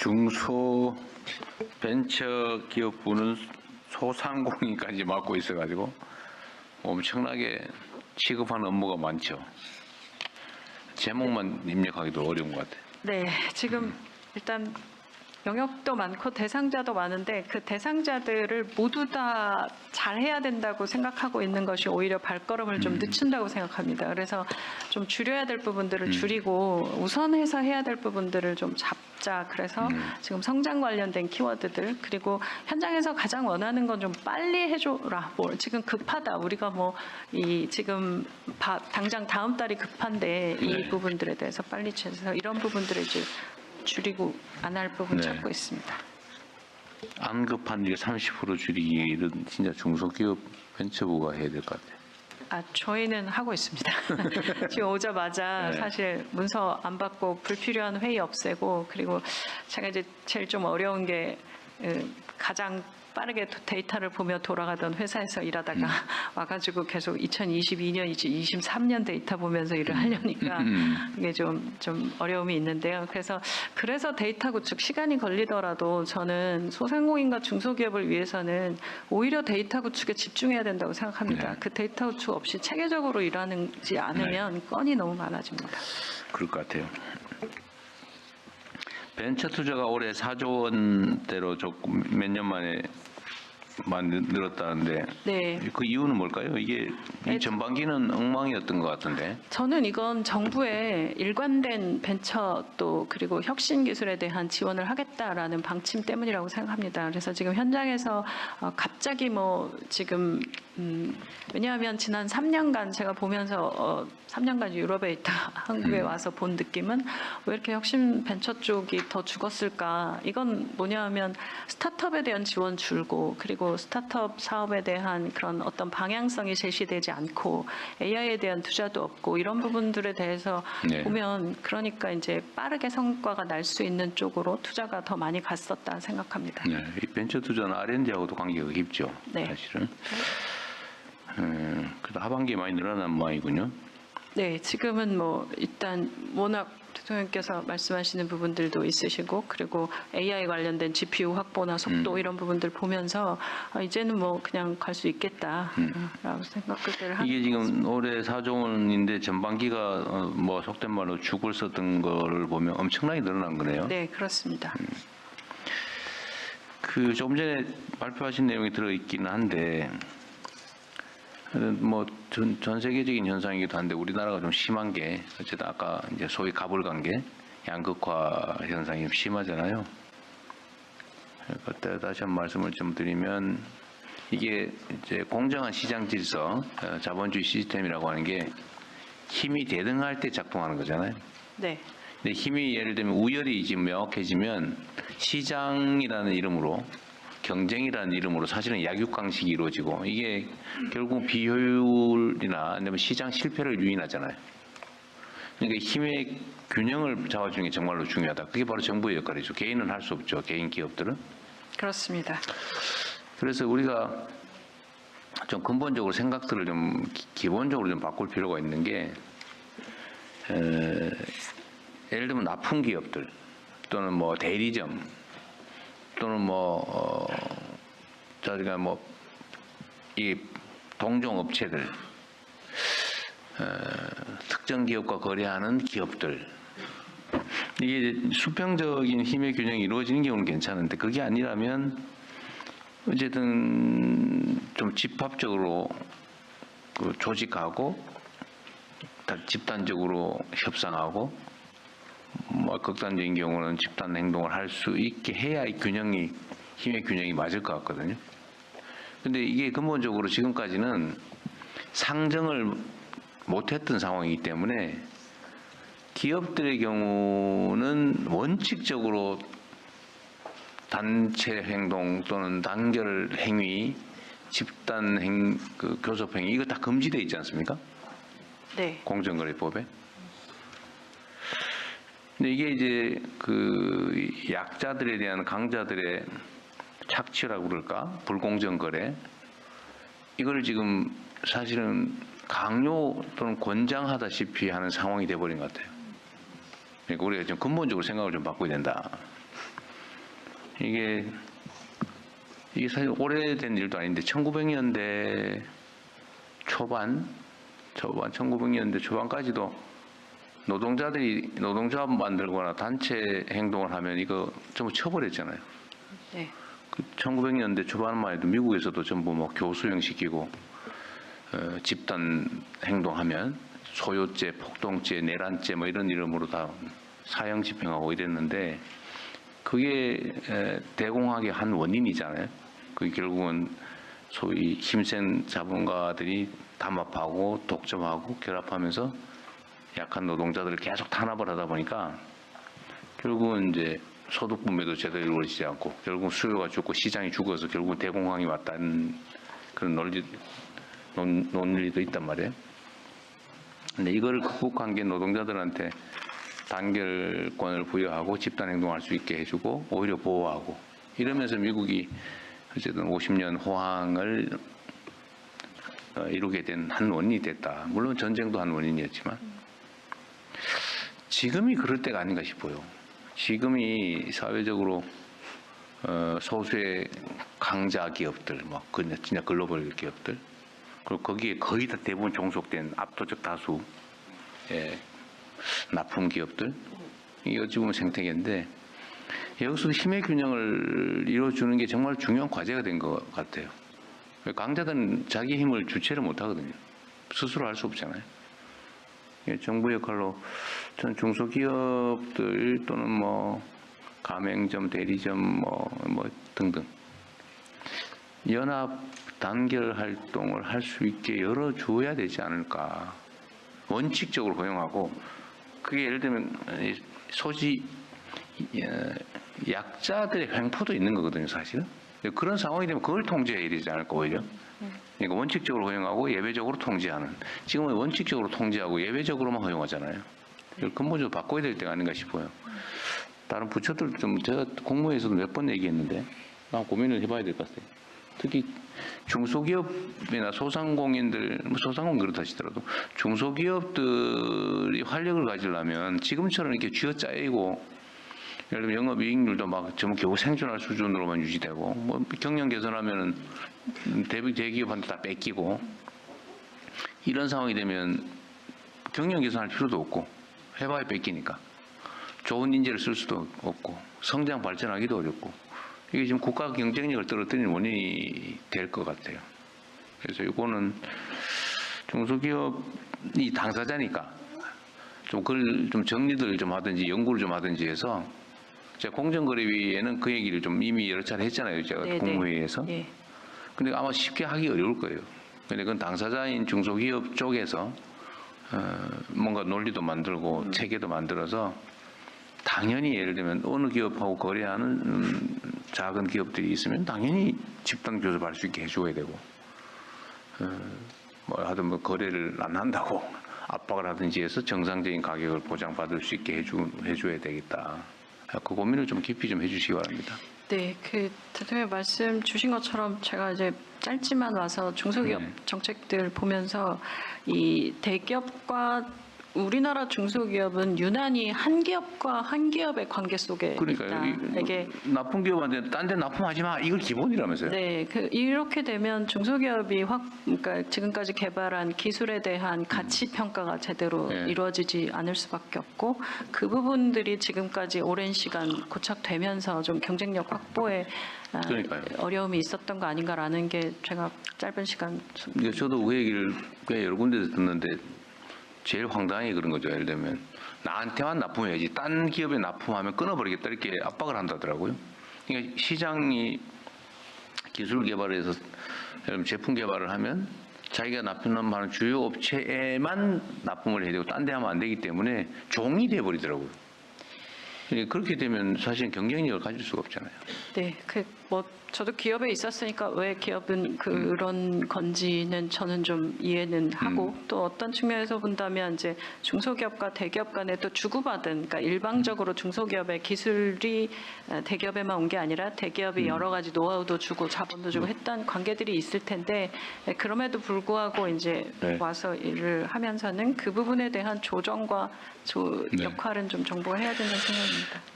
중소 벤처기업부는 소상공인까지 맡고 있어가지고 엄청나게 취급하는 업무가 많죠. 제목만 입력하기도 어려운 것 같아요. 네, 지금 일단 영역도 많고 대상자도 많은데 그 대상자들을 모두 다 잘해야 된다고 생각하고 있는 것이 오히려 발걸음을 좀 늦춘다고 생각합니다. 그래서 좀 줄여야 될 부분들을 줄이고 우선해서 해야 될 부분들을 좀 잡자. 그래서 지금 성장 관련된 키워드들 그리고 현장에서 가장 원하는 건 좀 빨리 해줘라. 뭐 지금 급하다. 우리가 뭐 이 지금 당장 다음 달이 급한데 이 부분들에 대해서 빨리 채서 이런 부분들을 이제 줄이고 안 할 부분 찾고 있습니다. 안 급한 일 30% 줄이기를 진짜 중소기업 벤처부가 해야 될 것 같아요. 저희는 하고 있습니다. 지금 오자마자 사실 문서 안 받고 불필요한 회의 없애고 그리고 제가 이제 제일 좀 어려운 게 가장 빠르게 데이터를 보며 돌아가던 회사에서 일하다가 와가지고 계속 2022년, 2023년 데이터 보면서 일을 하려니까 이게 좀 어려움이 있는데요. 그래서 데이터 구축 시간이 걸리더라도 저는 소상공인과 중소기업을 위해서는 오히려 데이터 구축에 집중해야 된다고 생각합니다. 그 데이터 구축 없이 체계적으로 일하지 않으면 건이 너무 많아집니다. 그럴 것 같아요. 벤처 투자가 올해 4조 원대로 조금 몇 년 만에 늘었다는데 네. 그 이유는 뭘까요? 이게 전반기는 엉망이었던 것 같은데. 저는 이건 정부의 일관된 벤처 또 그리고 혁신 기술에 대한 지원을 하겠다라는 방침 때문이라고 생각합니다. 그래서 지금 현장에서 갑자기 뭐 지금 왜냐하면 지난 3년간 제가 보면서 3년간 유럽에 있다 한국에 와서 본 느낌은 왜 이렇게 혁신 벤처 쪽이 더 죽었을까? 이건 뭐냐 하면 스타트업에 대한 지원 줄고 그리고 스타트업 사업에 대한 그런 어떤 방향성이 제시되지 않고 AI에 대한 투자도 없고 이런 부분들에 대해서 보면 그러니까 이제 빠르게 성과가 날 수 있는 쪽으로 투자가 더 많이 갔었다 생각합니다. 네, 이 벤처 투자는 R&D하고도 관계가 깊죠. 네. 사실은. 그래도 하반기에 많이 늘어난 모양이군요. 네, 지금은 뭐 일단 워낙 대통령께서 말씀하시는 부분들도 있으시고 그리고 AI 관련된 GPU 확보나 속도 이런 부분들 보면서 이제는 뭐 그냥 갈 수 있겠다라고 생각을 하는 이게 지금 올해 4조 원인데 전반기가 뭐 속된 말로 죽을 썼던 거를 보면 엄청나게 늘어난 거네요. 네, 그렇습니다. 그 조금 전에 발표하신 내용이 들어있기는 한데 뭐 전 세계적인 현상이기도 한데 우리나라가 좀 심한 게 어쨌든 아까 이제 소위 가불관계 양극화 현상이 좀 심하잖아요. 그때 다시 한 말씀을 좀 드리면 이게 이제 공정한 시장 질서, 자본주의 시스템이라고 하는 게 힘이 대등할 때 작동하는 거잖아요. 네. 근데 힘이 예를 들면 우열이 지금 명확해지면 시장이라는 이름으로 경쟁이라는 이름으로 사실은 약육강식이 이루어지고 이게 결국 비효율이나 아니면 시장 실패를 유인하잖아요. 그러니까 힘의 균형을 잡아주는 게 정말로 중요하다. 그게 바로 정부의 역할이죠. 개인은 할 수 없죠. 개인 기업들은. 그렇습니다. 그래서 우리가 좀 근본적으로 생각들을 좀 기본적으로 좀 바꿀 필요가 있는 게 예를 들면 납품 기업들 또는 뭐 대리점 또는 저희가 이 동종 업체들, 특정 기업과 거래하는 기업들, 이게 수평적인 힘의 균형이 이루어지는 경우는 괜찮은데 그게 아니라면 어쨌든 좀 집합적으로 조직하고 집단적으로 협상하고 뭐 극단적인 경우는 집단 행동을 할 수 있게 해야 이 균형이 힘의 균형이 맞을 것 같거든요. 근데 이게 근본적으로 지금까지는 상정을 못했던 상황이기 때문에 기업들의 경우는 원칙적으로 단체 행동 또는 단결 행위, 집단 교섭 행위 이거 다 금지되어 있지 않습니까? 네. 공정거래법에. 근데 이게 이제 그 약자들에 대한 강자들의 착취라고 그럴까? 불공정 거래. 이걸 지금 사실은 강요 또는 권장하다시피 하는 상황이 돼버린 것 같아요. 그러니까 우리가 좀 근본적으로 생각을 좀 바꿔야 된다. 이게 사실 오래된 일도 아닌데 1900년대 초반 1900년대 초반까지도 노동자들이 노동조합 만들거나 단체 행동을 하면 이거 전부 처벌했잖아요. 네. 그 1900년대 초반만 해도 미국에서도 전부 뭐 교수형시키고 집단 행동하면 소요죄, 폭동죄, 내란죄 뭐 이런 이름으로 다 사형 집행하고 이랬는데 그게 대공황의 한 원인이잖아요. 그게 결국은 소위 힘센 자본가들이 담합하고 독점하고 결합하면서 약한 노동자들을 계속 탄압을 하다 보니까 결국은 이제 소득 분배도 제대로 이루어지지 않고 결국 수요가 죽고 시장이 죽어서 결국 대공황이 왔다는 그런 논리도 있단 말이에요. 근데 이걸 극복한 게 노동자들한테 단결권을 부여하고 집단 행동할 수 있게 해주고 오히려 보호하고 이러면서 미국이 어쨌든 50년 호황을 이루게 된 한 원인이 됐다. 물론 전쟁도 한 원인이었지만 지금이 그럴 때가 아닌가 싶어요. 지금이 사회적으로 소수의 강자 기업들, 뭐 진짜 글로벌 기업들, 그리고 거기에 거의 다 대부분 종속된 압도적 다수의 납품 기업들, 이게 어찌 보면 생태계인데 여기서 힘의 균형을 이루어주는 게 정말 중요한 과제가 된 것 같아요. 강자들은 자기 힘을 주체를 못 하거든요. 스스로 할 수 없잖아요. 정부 역할로 전 중소기업들 또는 뭐 가맹점, 대리점 뭐 등등 연합 단결 활동을 할 수 있게 열어줘야 되지 않을까. 원칙적으로 허용하고 그게 예를 들면 약자들의 횡포도 있는 거거든요, 사실은. 그런 상황이 되면 그걸 통제해야 되지 않을까, 오히려. 그러니까 원칙적으로 허용하고 예외적으로 통제하는. 지금은 원칙적으로 통제하고 예외적으로만 허용하잖아요. 이걸 근본적으로 바꿔야 될 때가 아닌가 싶어요. 다른 부처들 좀 제가 공무회에서도 몇 번 얘기했는데 난 고민을 해봐야 될 것 같아요. 특히 중소기업이나 소상공인들, 소상공인 그렇다 하시더라도 중소기업들이 활력을 가지려면 지금처럼 이렇게 쥐어짜이고 예를 들면 영업이익률도 막 전부 겨우 생존할 수준으로만 유지되고 뭐 경영 개선하면은 대기업한테 다 뺏기고 이런 상황이 되면 경영 개선할 필요도 없고 해봐야 뺏기니까 좋은 인재를 쓸 수도 없고 성장 발전하기도 어렵고 이게 지금 국가 경쟁력을 떨어뜨리는 원인이 될 것 같아요. 그래서 이거는 중소기업이 당사자니까 좀 정리를 좀 하든지 연구를 좀 하든지 해서 제가 공정거래위에는 그 얘기를 좀 이미 여러 차례 했잖아요. 제가 네네. 국무회의에서. 예. 근데 아마 쉽게 하기 어려울 거예요. 근데 그건 당사자인 중소기업 쪽에서 뭔가 논리도 만들고 체계도 만들어서 당연히 예를 들면 어느 기업하고 거래하는 작은 기업들이 있으면 당연히 집단 교섭할 수 있게 해줘야 되고 뭐 하든 뭐 거래를 안 한다고 압박을 하든지 해서 정상적인 가격을 보장받을 수 있게 해줘야 되겠다. 그 고민을 좀 깊이 좀 해주시기 바랍니다. 네, 그 대통령 말씀 주신 것처럼 제가 이제 짧지만 와서 중소기업 네. 정책들 보면서 이 대기업과 우리나라 중소기업은 유난히 한 기업과 한 기업의 관계 속에 그러니까요. 있다. 이게 나쁜 기업한테 딴 데 납품하지 마. 이걸 기본이라면서요. 네, 이렇게 되면 중소기업이 그러니까 지금까지 개발한 기술에 대한 가치 평가가 제대로 네. 이루어지지 않을 수밖에 없고 그 부분들이 지금까지 오랜 시간 고착되면서 좀 경쟁력 확보에 그러니까요. 어려움이 있었던 거 아닌가라는 게 제가 짧은 시간 저도 그 얘기를 꽤 여러 군데서 듣는데 제일 황당하게 그런 거죠. 예를 들면 나한테만 납품해야지 딴 기업에 납품하면 끊어버리겠다 이렇게 압박을 한다더라고요. 그러니까 시장이 기술 개발을 해서 예를 들면 제품 개발을 하면 자기가 납품하는 주요 업체에만 납품을 해야 되고 딴 데 하면 안 되기 때문에 종이 돼버리더라고요. 그러니까 그렇게 되면 사실 경쟁력을 가질 수가 없잖아요. 네, 저도 기업에 있었으니까 왜 기업은 그런 건지는 저는 좀 이해는 하고 또 어떤 측면에서 본다면 이제 중소기업과 대기업 간에 또 주고받은 그러니까 일방적으로 중소기업의 기술이 대기업에만 온 게 아니라 대기업이 여러 가지 노하우도 주고 자본도 주고 했던 관계들이 있을 텐데 그럼에도 불구하고 이제 네. 와서 일을 하면서는 그 부분에 대한 조정과 네. 역할은 좀 정부가 해야 된다는 생각입니다.